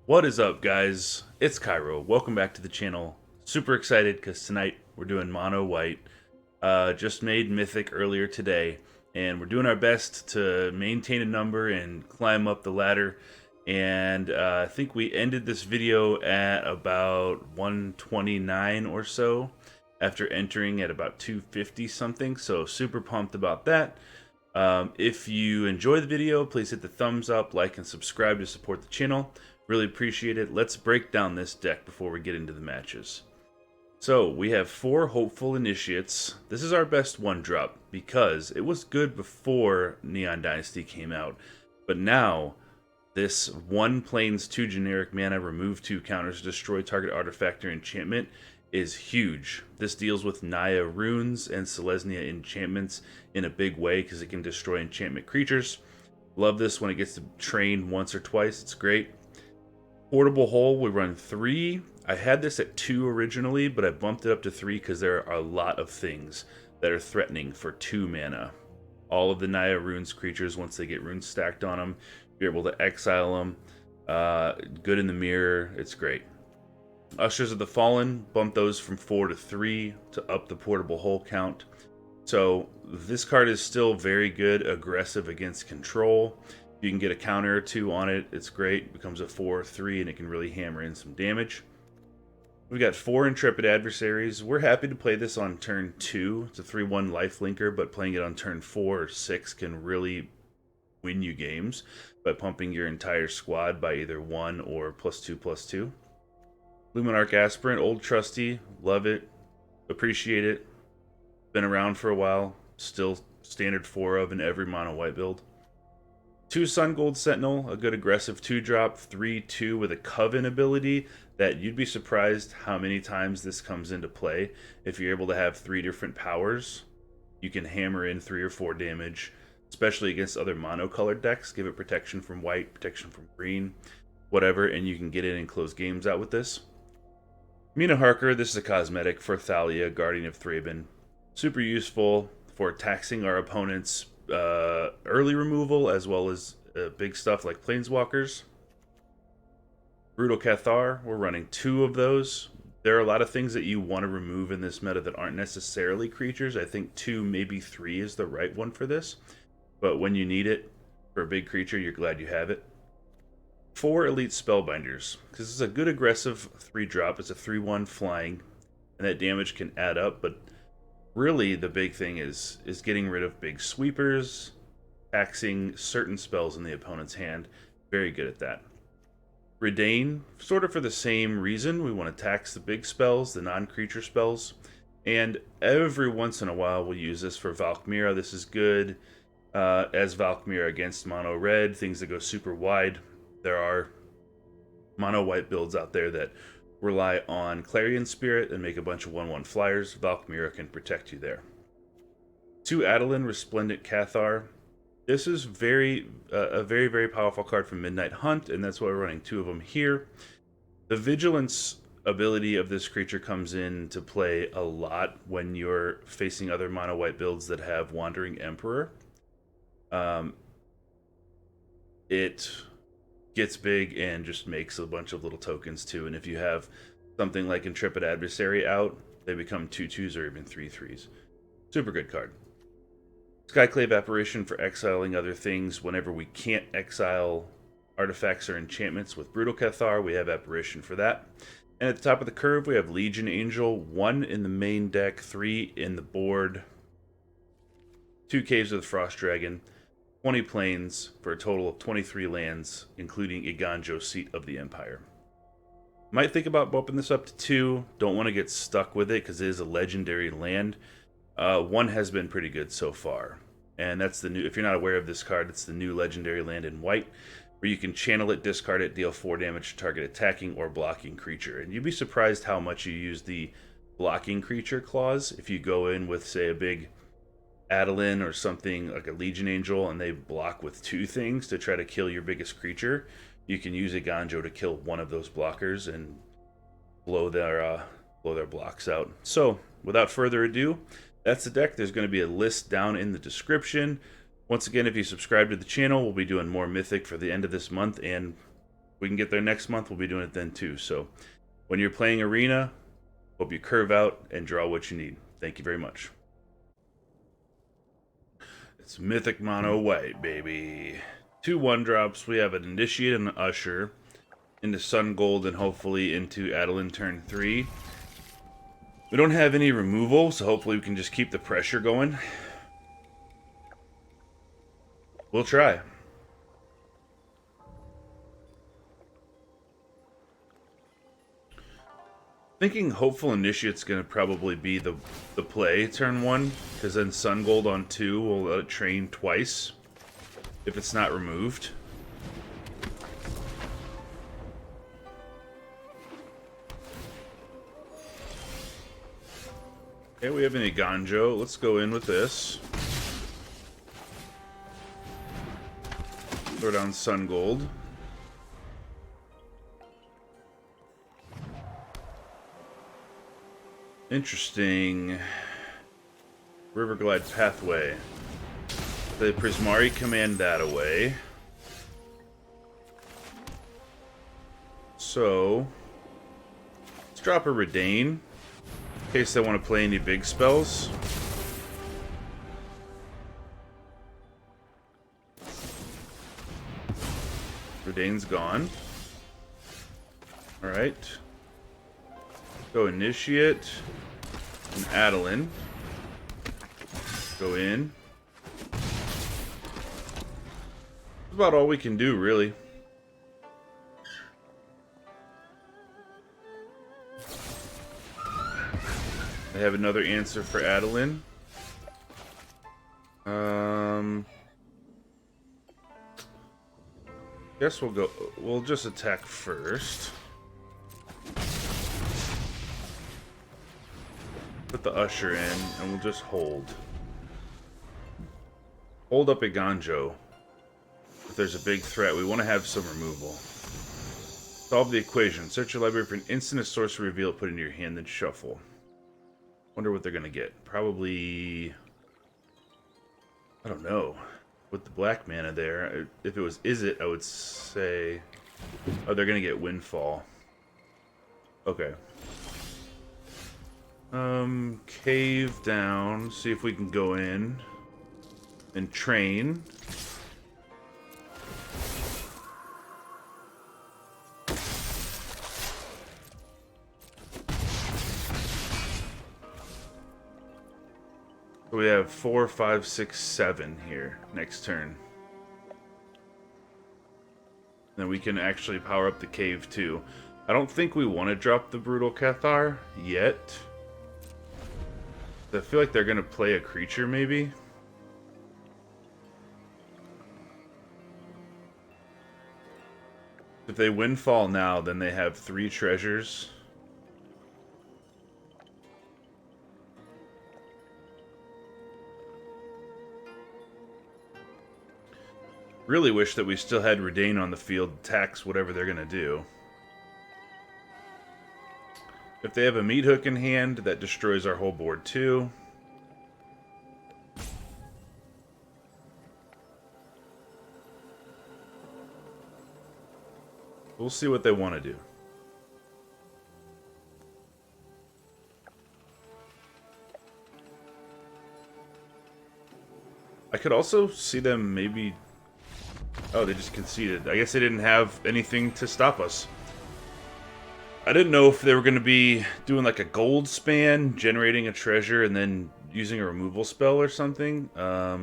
What is up, guys? It's Cairo. Welcome back to the channel. Super excited because tonight we're doing Mono White. Just made Mythic earlier today, and we're doing our best to maintain a number and climb up the ladder. And I think we ended this video at about 129 or so after entering at about 250 something. So super pumped about that. If you enjoy the video, please hit the thumbs up, like, and subscribe to support the channel. Really appreciate it. Let's break down this deck before we get into the matches. So we have 4 Hopeful Initiates. This is our best 1-drop because it was good before Neon Dynasty came out. But now, this 1 plains 2 generic mana, remove 2 counters, destroy target artifact or enchantment is huge. This deals with Naya runes and Selesnya enchantments in a big way because it can destroy enchantment creatures. Love this when it gets to train once or twice. It's great. Portable Hole, we run 3. I had this at 2 originally, but I bumped it up to 3 because there are a lot of things that are threatening for 2 mana. All of the Naya runes creatures, once they get runes stacked on them, you're able to exile them. Good in the mirror, it's great. Ushers of the Fallen, bump those from 4 to 3 to up the Portable Hole count. So this card is still very good, aggressive against control. You can get a counter or 2 on it, it's great. It becomes a 4/3 and it can really hammer in some damage. We've got 4 Intrepid Adversaries. We're happy to play this on turn 2. It's a 3/1 lifelinker, but playing it on turn 4 or 6 can really win you games by pumping your entire squad by either 1 or +2/+2. Luminarch Aspirant, old trusty, love it, appreciate it. Been around for a while, still standard 4 of in every mono white build. 2 Sun Gold Sentinel, a good aggressive 2-drop, 3/2 with a Coven ability that you'd be surprised how many times this comes into play. If you're able to have 3 different powers, you can hammer in 3 or 4 damage, especially against other mono-colored decks. Give it protection from white, protection from green, whatever, and you can get in and close games out with this. Mina Harker, this is a cosmetic for Thalia, Guardian of Thraben. Super useful for taxing our opponents' early removal as well as big stuff like planeswalkers. Brutal Cathar, we're running 2 of those. There are a lot of things that you want to remove in this meta that aren't necessarily creatures. I think 2, maybe 3 is the right one for this, but when you need it for a big creature, you're glad you have it. 4 Elite Spellbinders, because it's a good aggressive 3-drop. It's a 3/1 flying, and that damage can add up, but really, the big thing is getting rid of big sweepers, taxing certain spells in the opponent's hand. Very good at that. Reidane, sort of for the same reason. We want to tax the big spells, the non-creature spells. And every once in a while, we'll use this for Valkmira. This is good as Valkmira against mono red, things that go super wide. There are mono white builds out there that rely on Clarion Spirit and make a bunch of 1/1 flyers. Valkmira can protect you there. 2 Adeline Resplendent Cathar. This is a very powerful card from Midnight Hunt, and that's why we're running 2 of them here. The Vigilance ability of this creature comes into play a lot when you're facing other mono white builds that have Wandering Emperor. It gets big and just makes a bunch of little tokens too, and if you have something like Intrepid Adversary out, they become 2/2s or even 3/3s. Super good card. Skyclave Apparition for exiling other things whenever we can't exile artifacts or enchantments. With Brutal Cathar, we have Apparition for that. And at the top of the curve, we have Legion Angel, 1 in the main deck, 3 in the board, 2 Caves of the Frost Dragon, 20 plains for a total of 23 lands, including Eiganjo, Seat of the Empire. Might think about bumping this up to 2. Don't want to get stuck with it because it is a legendary land. 1 has been pretty good so far. And that's the new, if you're not aware of this card, it's the new legendary land in white, where you can channel it, discard it, deal 4 damage to target attacking or blocking creature. And you'd be surprised how much you use the blocking creature clause if you go in with, say, a big Adeline or something like a Legion Angel and they block with 2 things to try to kill your biggest creature. You can use Eiganjo to kill one of those blockers and blow their blocks out. So without further ado, that's the deck. There's going to be a list down in the description. Once again, if you subscribe to the channel, we'll be doing more Mythic for the end of this month and we can get there next month, we'll be doing it then too. So when you're playing Arena, hope you curve out and draw what you need. Thank you very much. It's Mythic Mono White, baby. 2 1-drops. We have an Initiate and an Usher into Sun Gold and hopefully into Adeline turn 3. We don't have any removal, so hopefully we can just keep the pressure going. We'll try. Thinking Hopeful Initiate's going to probably be the play turn 1, because then Sun Gold on 2 will let it train twice if it's not removed. Okay, we have an Eiganjo. Let's go in with this. Throw down Sun Gold. Interesting. Riverglide Pathway. The Prismari command that away. So, let's drop a Reidane. In case they want to play any big spells. Reidane's gone. Alright. Go Initiate. And Adeline. Go in. That's about all we can do, really. I have another answer for Adeline. Guess we'll just attack first. Put the Usher in, and we'll just hold. Hold up Eiganjo. If there's a big threat, we want to have some removal. Solve the equation. Search your library for an instant sorcery, reveal it, put it into your hand, then shuffle. Wonder what they're gonna get. Probably, I don't know. With the black mana there, if it was Izzet, I would say, oh, they're gonna get Windfall. Okay. Cave down. See if we can go in and train. We have 4, 5, 6, 7 here next turn. Then we can actually power up the cave too. I don't think we want to drop the Brutal Cathar yet. I feel like they're going to play a creature maybe. If they Windfall now, then they have 3 treasures. Really wish that we still had Reidane on the field to tax whatever they're going to do. If they have a Meat Hook in hand, that destroys our whole board too. We'll see what they want to do. I could also see them maybe... Oh, they just conceded. I guess they didn't have anything to stop us. I didn't know if they were going to be doing like a gold span, generating a treasure, and then using a removal spell or something. I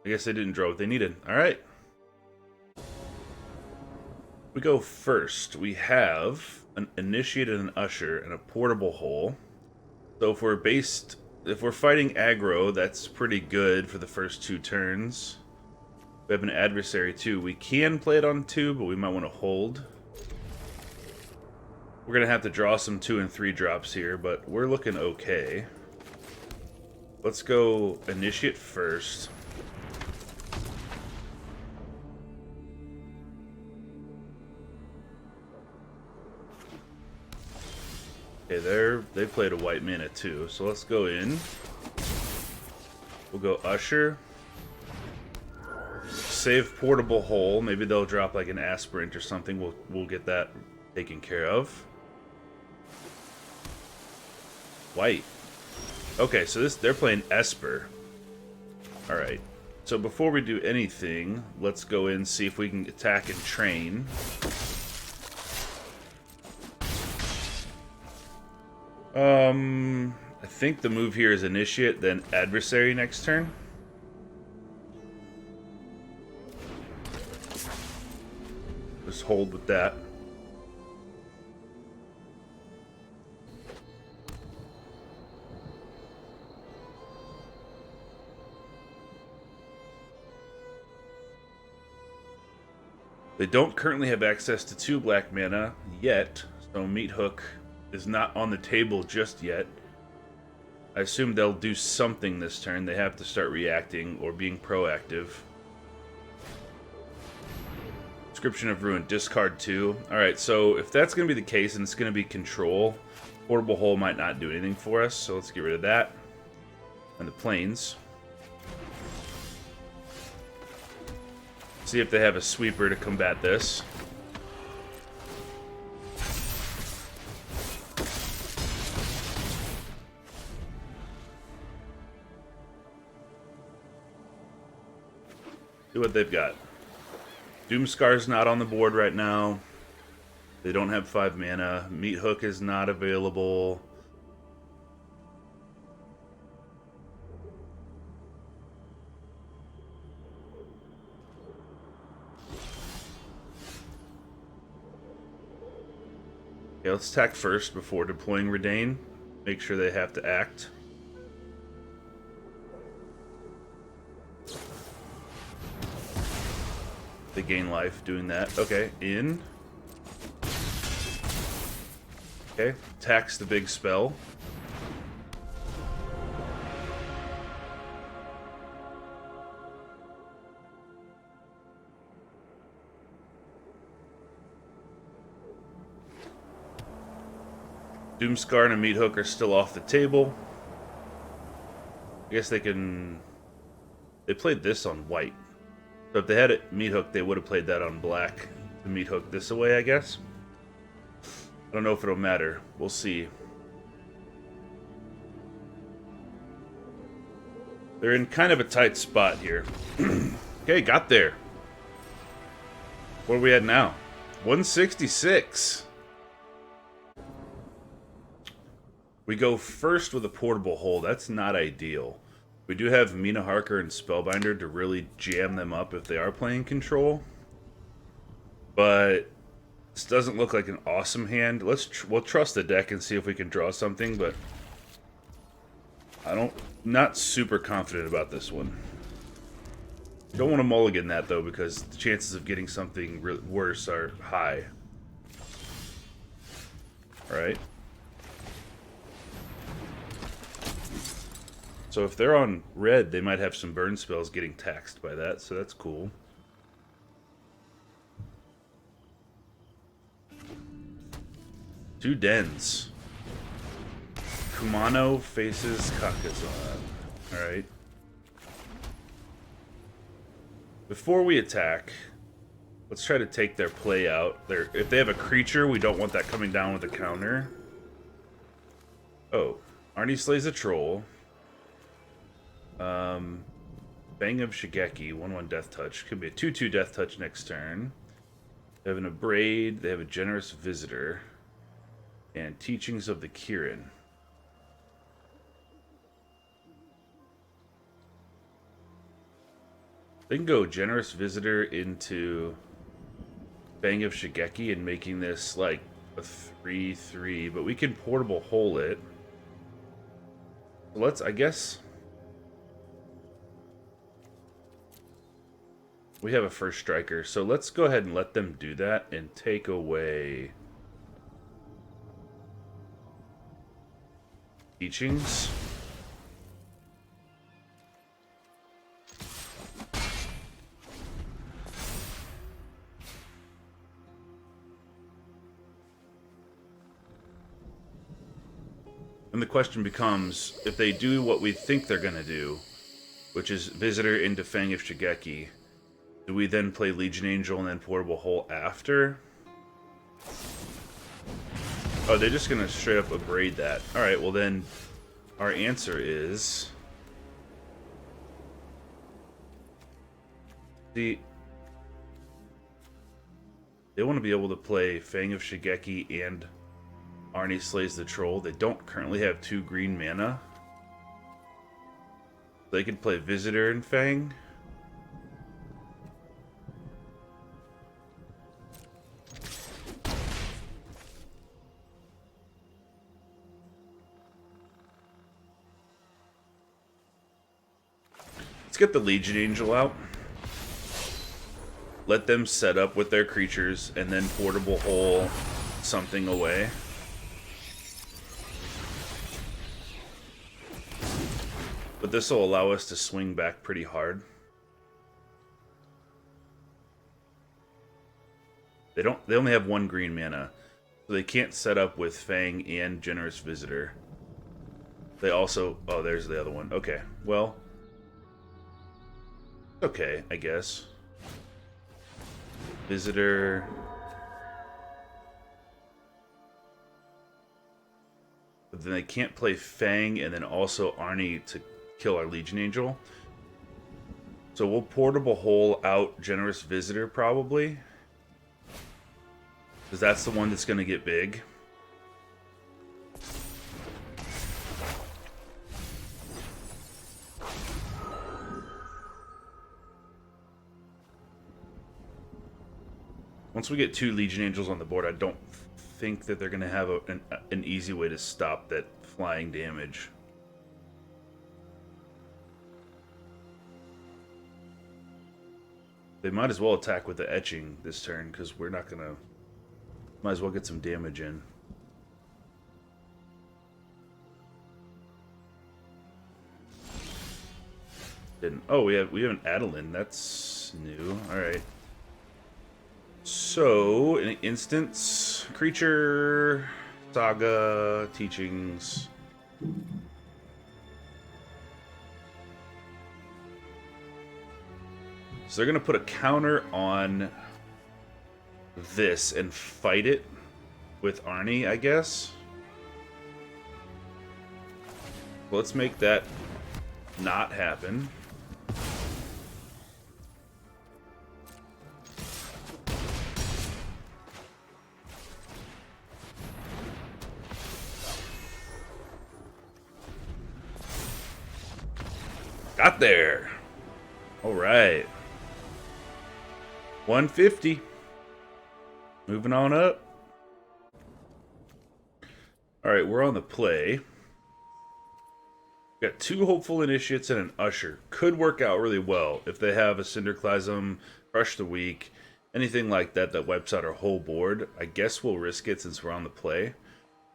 guess they didn't draw what they needed. Alright. We go first. We have an Initiate and an Usher and a Portable Hole. So if we're fighting aggro, that's pretty good for the first 2 turns. We have an adversary too. We can play it on 2, but we might want to hold. We're going to have to draw some 2 and 3 drops here, but we're looking okay. Let's go Initiate first. Okay, they played a white mana too, so let's go in. We'll go Usher. save Portable Hole. Maybe they'll drop like an Aspirant or something. We'll get that taken care of. White. Okay, so they're playing Esper. Alright. So before we do anything, let's go in and see if we can attack and train. I think the move here is Initiate, then Adversary next turn. Just hold with that. They don't currently have access to 2 black mana yet, so Meat Hook is not on the table just yet. I assume they'll do something this turn. They have to start reacting or being proactive. Inscription of Ruin, discard 2. Alright, so if that's going to be the case and it's going to be control, Portable Hole might not do anything for us, so let's get rid of that. And the Plains. See if they have a sweeper to combat this. See what they've got. Doomscar's not on the board right now. They don't have 5 mana. Meat Hook is not available. Okay, let's attack first before deploying Reidane. Make sure they have to act. They gain life doing that. Okay, in. Okay, attacks the big spell. Doomscar and a Meat Hook are still off the table. I guess they can... They played this on white. So if they had it Meat Hook, they would have played that on black. The Meat Hook this away, I guess. I don't know if it'll matter. We'll see. They're in kind of a tight spot here. Okay, got there. What are we at now? 166. We go first with a Portable Hole. That's not ideal. We do have Mina Harker and Spellbinder to really jam them up if they are playing control. But this doesn't look like an awesome hand. We'll trust the deck and see if we can draw something, but not super confident about this one. Don't want to mulligan that though, because the chances of getting something worse are high. Alright. So if they're on red, they might have some burn spells getting taxed by that, so that's cool. Two Dens. Kumano faces Kakazan. Alright. Before we attack, let's try to take their play out. If they have a creature, we don't want that coming down with a counter. Oh, Arnie slays a troll. Bang of Shigeki, 1/1 Death Touch. Could be a 2/2 Death Touch next turn. They have an Abrade, they have a Generous Visitor, and Teachings of the Kirin. They can go Generous Visitor into Bang of Shigeki and making this like a 3/3, but we can Portable Hole it. Let's, I guess... We have a first striker, so let's go ahead and let them do that and take away Teachings. And the question becomes, if they do what we think they're going to do, which is Visitor into Fang of Shigeki, Do we then play Legion Angel and then Portable Hole after? Oh, they're just gonna straight up abrade that. Alright, well then, our answer is... See, they want to be able to play Fang of Shigeki and Arnie Slays the Troll. They don't currently have 2 green mana. They could play Visitor and Fang. Let's get the Legion Angel out. Let them set up with their creatures and then Portable Hole something away. But this will allow us to swing back pretty hard. They only have 1 green mana, so they can't set up with Fang and Generous Visitor. They also... Oh, there's the other one. Okay, well... Okay, I guess. Visitor... But then they can't play Fang and then also Arnie to kill our Legion Angel. So we'll Portable Hole out Generous Visitor probably. Because that's the one that's going to get big. Once we get 2 Legion Angels on the board, I don't think that they're going to have an easy way to stop that flying damage. They might as well attack with the Etching this turn, because we're not going to... Might as well get some damage in. Didn't... Oh, we have an Adeline. That's new. Alright. So, in an instance, creature, saga, teachings. So they're going to put a counter on this and fight it with Arnie, I guess. Let's make that not happen. Got there. All right. 150. Moving on up. All right, we're on the play. Got 2 Hopeful Initiates and an Usher. Could work out really well if they have a Cinderclasm, Crush the Weak, anything like that that wipes out our whole board. I guess we'll risk it since we're on the play.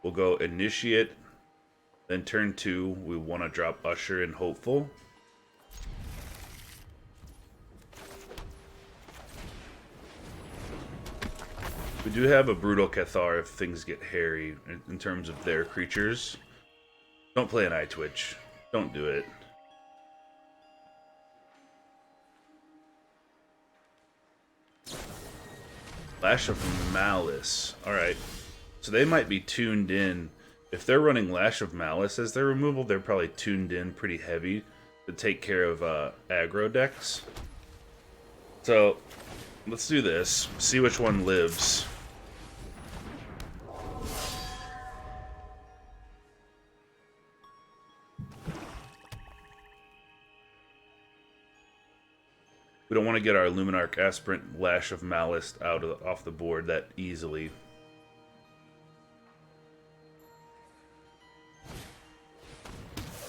We'll go Initiate, then turn 2, we want to drop Usher and Hopeful. We do have a Brutal Cathar if things get hairy in terms of their creatures. Don't play an Eye Twitch. Don't do it. Lash of Malice. Alright. So they might be tuned in. If they're running Lash of Malice as their removal, they're probably tuned in pretty heavy to take care of aggro decks. So, let's do this. See which one lives. We don't want to get our Luminarch Aspirant Lash of Malice off the board that easily.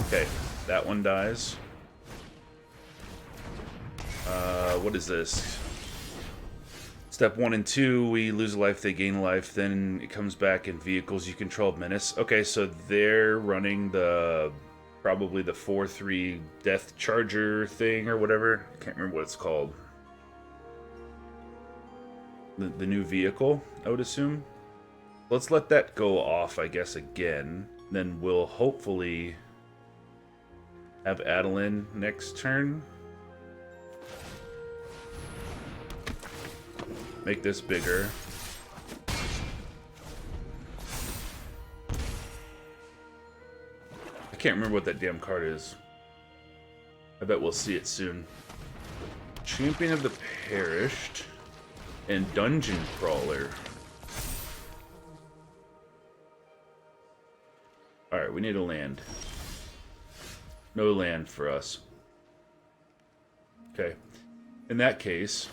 Okay, that one dies. What is this? Step 1 and 2, we lose a life, they gain a life, then it comes back in vehicles you control menace. Okay, so they're running the... probably the 4/3 Death Charger thing or whatever. I can't remember what it's called. The new vehicle, I would assume. Let's let that go off, I guess, again. Then we'll hopefully have Adeline next turn. Make this bigger. I can't remember what that damn card is. I bet we'll see it soon. Champion of the Perished and Dungeon Crawler. Alright, we need a land. No land for us. Okay. In that case,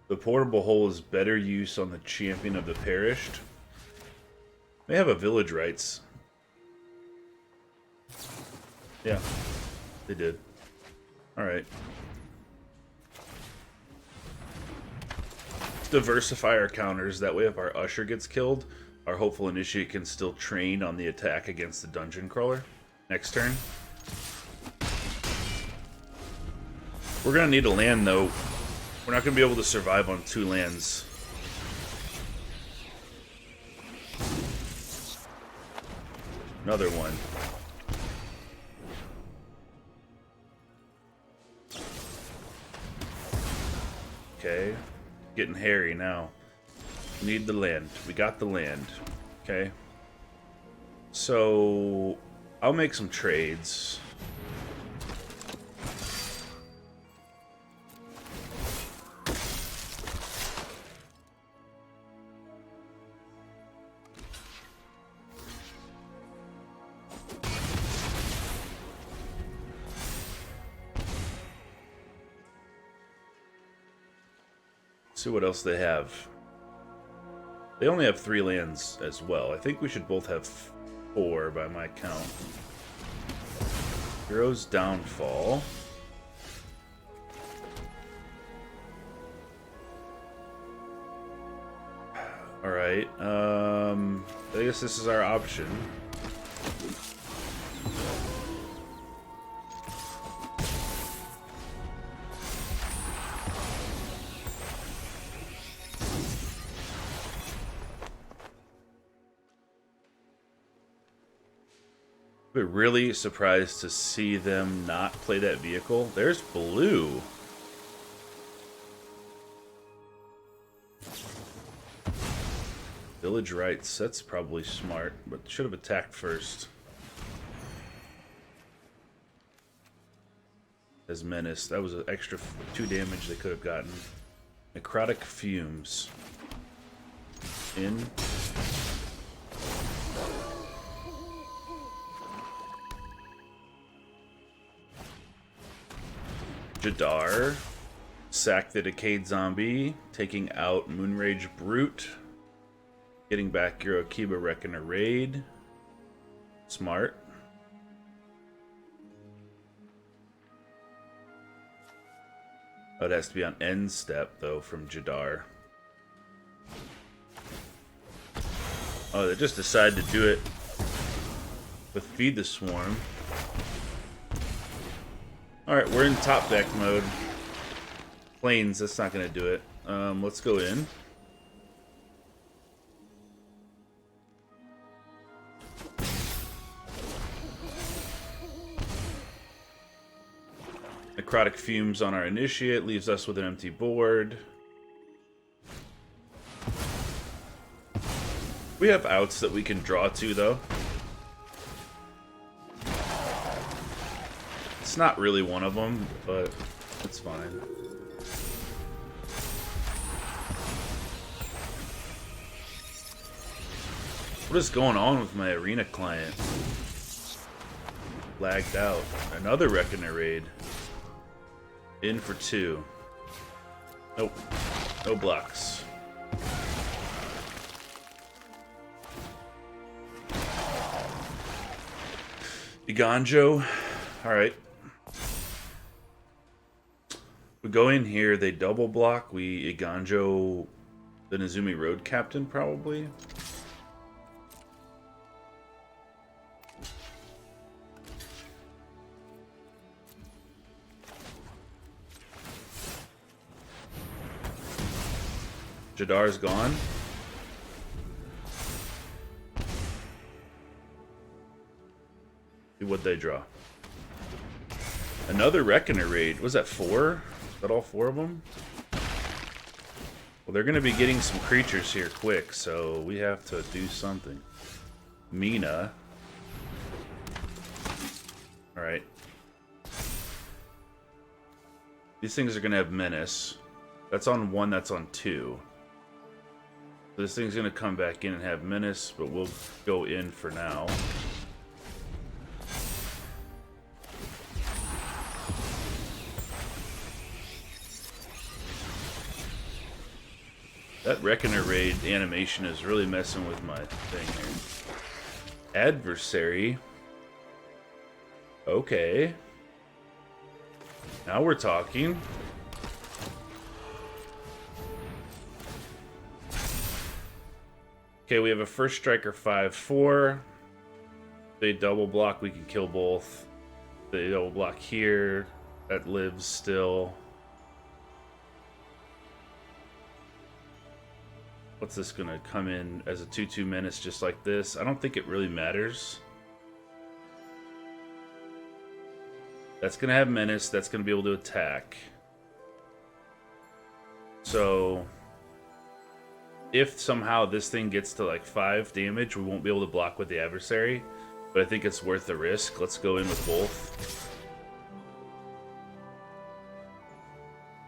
the Portable Hole is better use on the Champion of the Perished. They have a Village Rites. Yeah, they did. Alright. Diversify our counters. That way if our Usher gets killed, our Hopeful Initiate can still train on the attack against the Dungeon Crawler. Next turn. We're going to need a land, though. We're not going to be able to survive on 2 lands. Another one. Okay. Getting hairy now. We need the land. We got the land. Okay. So, I'll make some trades. See what else they have. They only have 3 lands as well. I think we should both have 4 by my count. Hero's Downfall. Alright, I guess this is our option. But really surprised to see them not play that vehicle. There's blue. Village Rites, that's probably smart, but should have attacked first. As Menace, that was an extra 2 damage they could have gotten. Necrotic Fumes. In. Jadar, sack the Decayed Zombie, taking out Moonrage Brute, getting back your Akiba Reckoner Raid. Smart. Oh, it has to be on end step, though, from Jadar. Oh, they just decided to do it with Feed the Swarm. Alright, we're in top deck mode. Plains, that's not going to do it. Let's go in. Necrotic Fumes on our Initiate leaves us with an empty board. We have outs that we can draw to, though. It's not really one of them, but it's fine. What is going on with my arena client? Lagged out. Another Reckoner Raid. In for 2. Nope. No blocks. Eiganjo. Alright. We go in here, they double block, we Eiganjo the Nezumi Road Captain, probably. Jadar's gone. See what they draw. Another Reckoner raid. Was that 4? Is that all 4 of them? Well, they're going to be getting some creatures here quick, so we have to do something. Mina. Alright. These things are going to have Menace. That's on 1, that's on 2. So this thing's going to come back in and have Menace, but we'll go in for now. That Reckoner raid animation is really messing with my thing here. Adversary. Okay. Now we're talking. Okay, we have a first striker 5/4. They double block, we can kill both. They double block here. That lives still. What's this gonna come in as a 2/2 menace just like this? I don't think it really matters. That's gonna have menace, that's gonna be able to attack. So if somehow this thing gets to like 5 damage, we won't be able to block with the adversary. But I think it's worth the risk. Let's go in with both.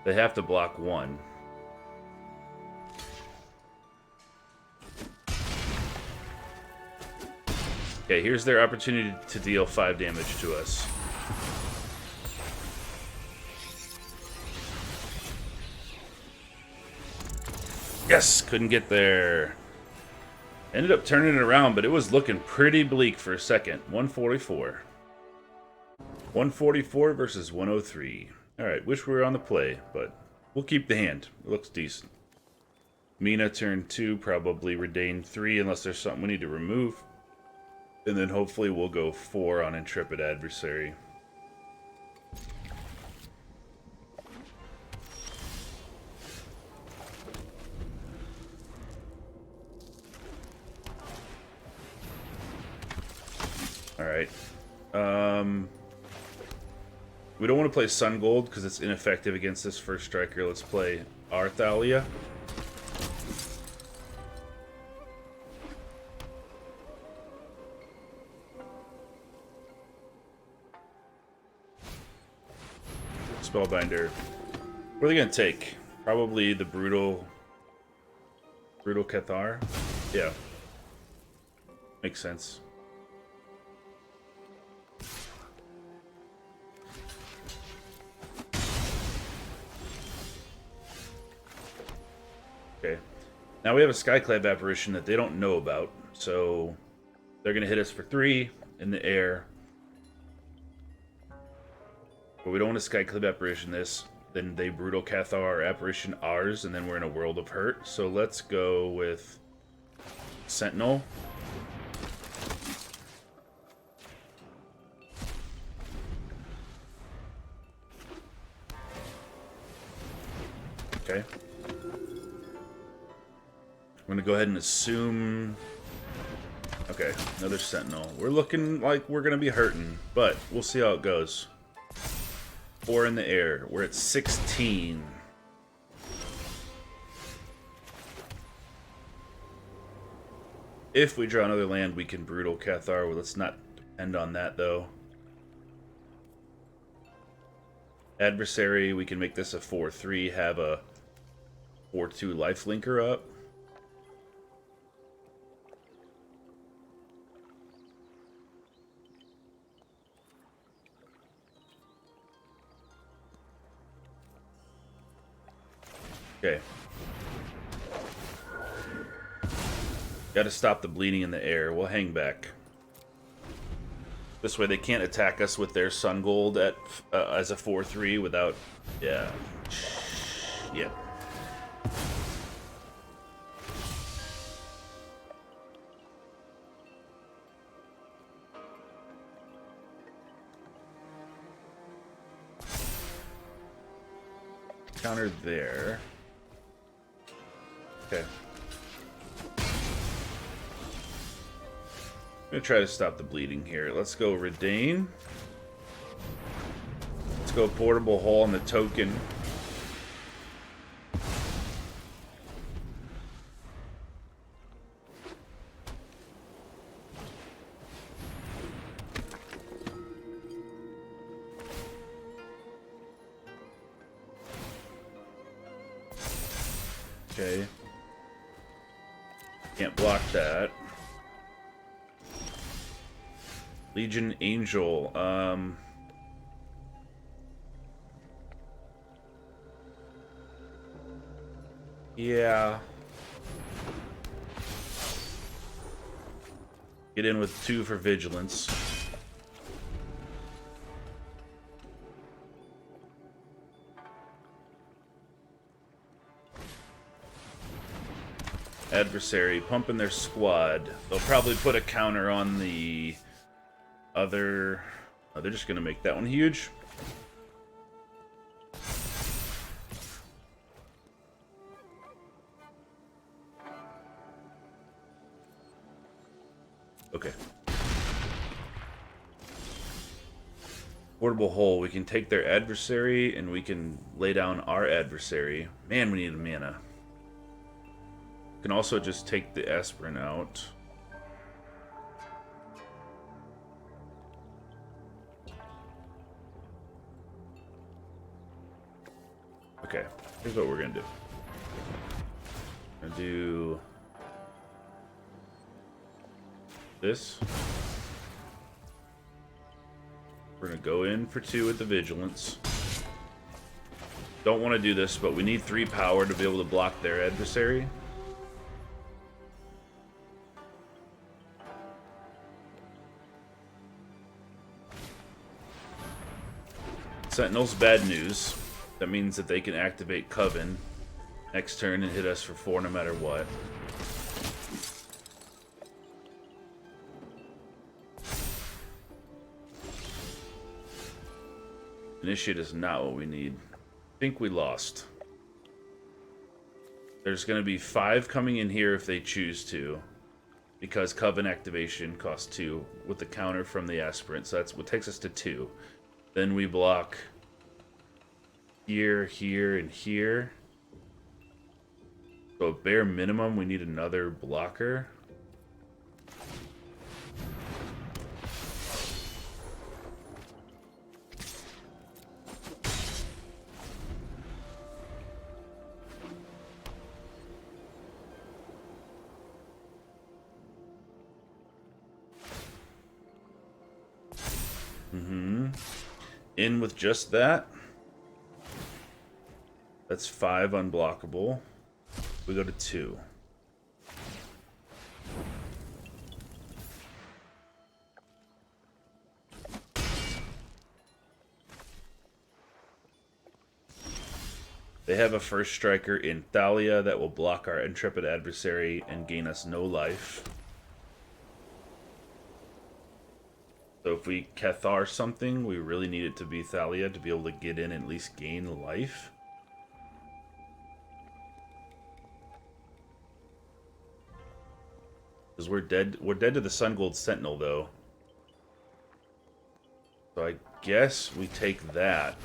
They have to block 1. Okay, here's their opportunity to deal 5 damage to us. Yes, couldn't get there. Ended up turning it around, but it was looking pretty bleak for a second. 144. 144 versus 103. Alright, wish we were on the play, but we'll keep the hand. It looks decent. Mina turn 2, probably Reidane 3, unless there's something we need to remove. And then hopefully we'll go 4 on Intrepid Adversary. Alright. We don't want to play Sun Gold because it's ineffective against this first striker. Let's play our Thalia. Spellbinder. What are they going to take? Probably the Brutal Cathar? Yeah. Makes sense. Okay. Now we have a Skyclad apparition that they don't know about, so they're going to hit us for 3 in the air. But we don't want a Skyclad apparition this. Then they Brutal Cathar our apparition ours, and then we're in a world of hurt. So let's go with Sentinel. Okay. I'm going to go ahead and assume... Okay, another Sentinel. We're looking like we're going to be hurting, but we'll see how it goes. 4 in the air. We're at 16. If we draw another land, we can Brutal Cathar. Well, let's not depend on that, though. Adversary, we can make this a 4/3, have a 4/2 lifelinker up. Okay. Gotta stop the bleeding in the air. We'll hang back. This way they can't attack us with their Sun Gold at as a 4/3 without... Yeah. Yeah. Counter there. Okay. I'm gonna try to stop the bleeding here. Let's go Reidane. go portable hole on the token. Okay. Can't block that. Legion Angel. Yeah. Get in with 2 for vigilance. Adversary pumping their squad. They'll probably put a counter on the other. Oh, they're just gonna make that one huge. Okay. Portable hole. We can take their adversary and we can lay down our adversary. Man, we need a mana. We can also just take the aspirant out. Okay, here's what we're gonna do. I'm gonna do this. We're gonna go in for 2 with the vigilance. Don't want to do this, but we need 3 power to be able to block their adversary. Sentinel's bad news. That means that they can activate Coven next turn and hit us for 4 no matter what. Initiate is not what we need. I think we lost. There's going to be 5 coming in here if they choose to, because Coven activation costs 2 with the counter from the aspirant, so that's what takes us to 2. Then we block here, here, and here. So bare minimum, we need another blocker. In with just that. That's 5 unblockable. We go to 2. They have a first striker in Thalia that will block our intrepid adversary and gain us no life. So if we Cathar something, we really need it to be Thalia to be able to get in and at least gain life. Because we're dead to the Sun Gold Sentinel though. So I guess we take that.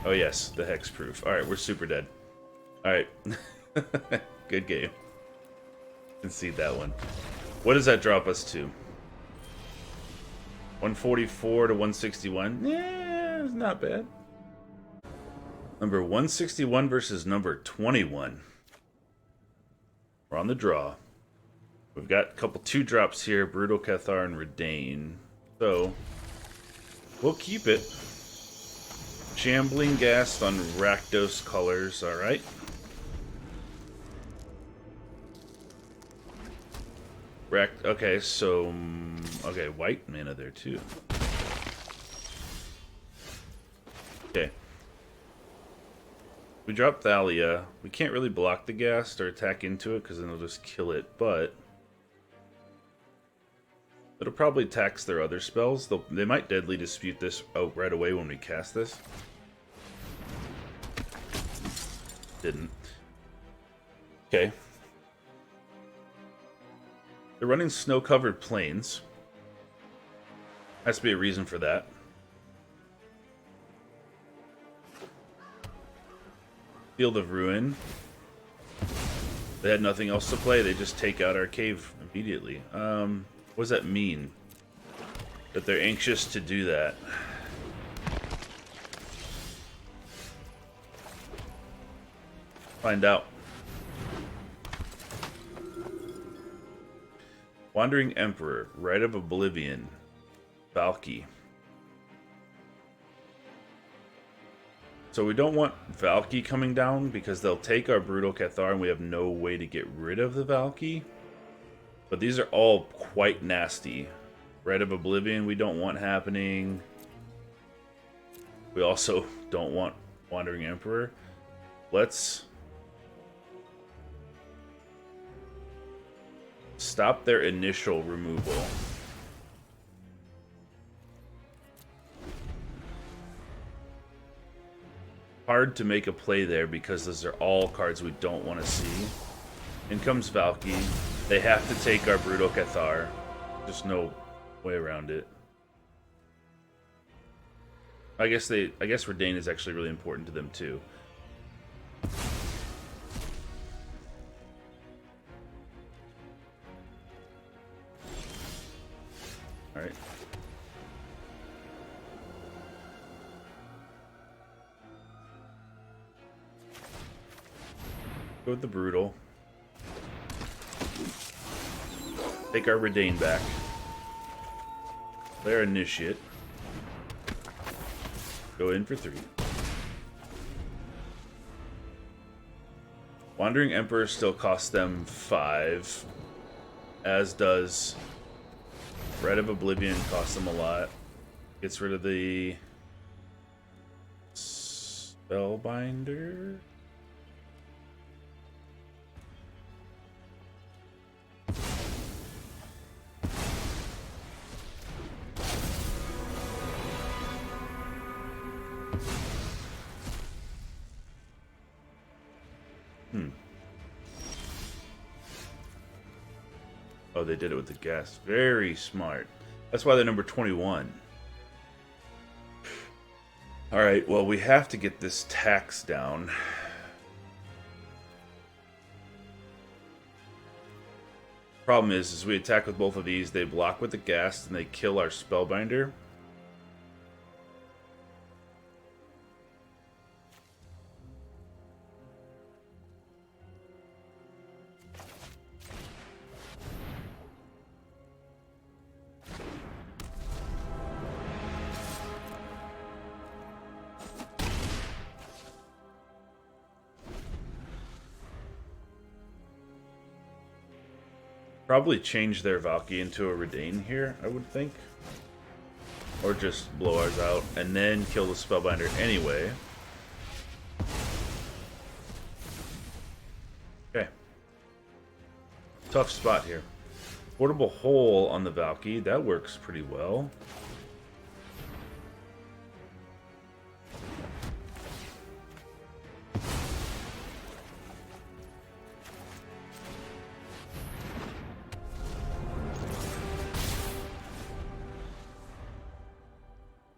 Oh yes, the hexproof. Alright, we're super dead. Alright. Good game. Concede that one. What does that drop us to? 144 to 161? Yeah, it's not bad. Number 161 versus number 21. We're on the draw. We've got a couple 2-drops here, Brutal Cathar and Reidane. So, we'll keep it. Shambling Ghast on Rakdos colors, alright. Okay, so... Okay, white mana there too. Okay. We drop Thalia. We can't really block the Ghast or attack into it because then they'll just kill it, but... It'll probably tax their other spells. They might Deadly Dispute this out right away when we cast this. Didn't. Okay. They're running snow-covered plains. Has to be a reason for that. Field of Ruin. They had nothing else to play. They just take out our cave immediately. What does that mean? That they're anxious to do that. Find out. Wandering Emperor, Rite of Oblivion, Valky. So we don't want Valky coming down because they'll take our Brutal Cathar and we have no way to get rid of the Valky. But these are all quite nasty. Rite of Oblivion we don't want happening. We also don't want Wandering Emperor. Let's stop their initial removal. Hard to make a play there because those are all cards we don't want to see. In comes Valky. They have to take our Brutal Cathar. There's no way around it. I guess Reidane is actually really important to them too. Alright. Go with the Brutal. Take our Reidane back. Play our Initiate. Go in for 3. Wandering Emperor still costs them 5. As does Rite of Oblivion, costs them a lot. Gets rid of the Spellbinder. Oh, they did it with the gas. Very smart. That's why they're number 21. Alright, well, we have to get this tax down. Problem is we attack with both of these, they block with the gas, and they kill our Spellbinder. Probably change their Valky into a Reidane here, I would think. Or just blow ours out and then kill the Spellbinder anyway. Okay. Tough spot here. Portable Hole on the Valky, that works pretty well.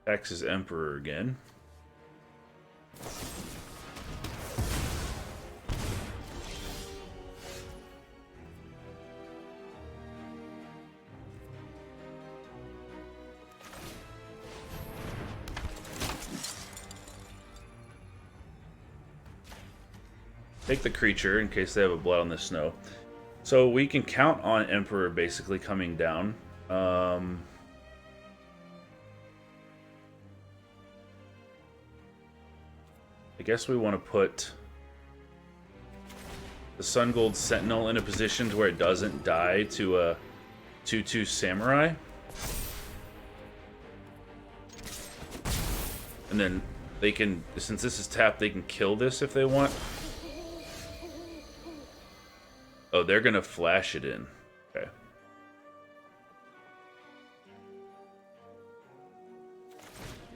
Taxes Emperor again. Take the creature in case they have a Blood on the Snow. So we can count on Emperor basically coming down. I guess we want to put the Sun Gold Sentinel in a position to where it doesn't die to a 2/2 Samurai. And then they can, since this is tapped, they can kill this if they want. Oh, they're going to flash it in. Okay.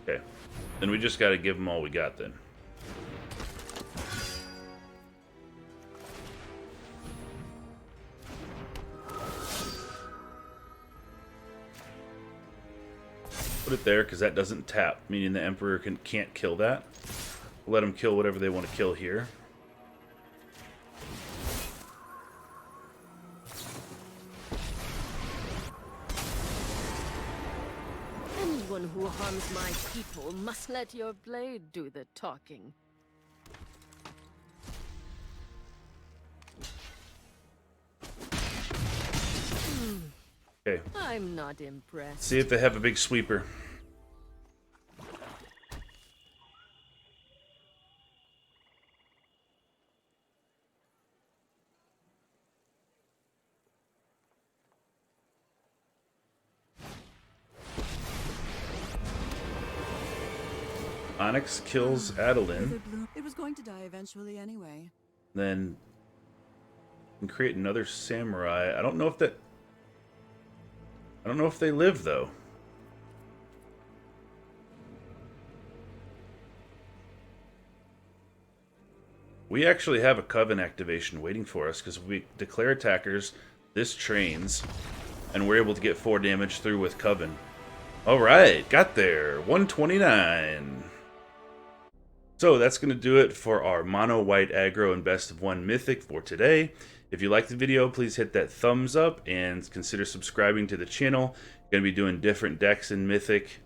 Okay. Then we just got to give them all we got then. put it there because that doesn't tap, meaning the Emperor can't kill that. Let them kill whatever they want to kill here. Anyone who harms my people must let your blade do the talking. Okay. I'm not impressed. See if they have a big sweeper. Onyx kills Adeline. It was going to die eventually anyway. Then can create another samurai. I don't know if they live though. We actually have a Coven activation waiting for us because we declare attackers, this trains, and we're able to get 4 damage through with Coven. Alright, got there. 129. So that's going to do it for our Mono White Aggro and Best of 1 Mythic for today. If you liked the video, please hit that thumbs up and consider subscribing to the channel. Going to be doing different decks in Mythic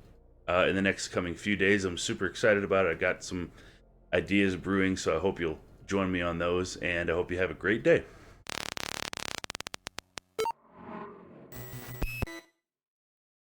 in the next coming few days. I'm super excited about it. I got some ideas brewing, so I hope you'll join me on those, and I hope you have a great day.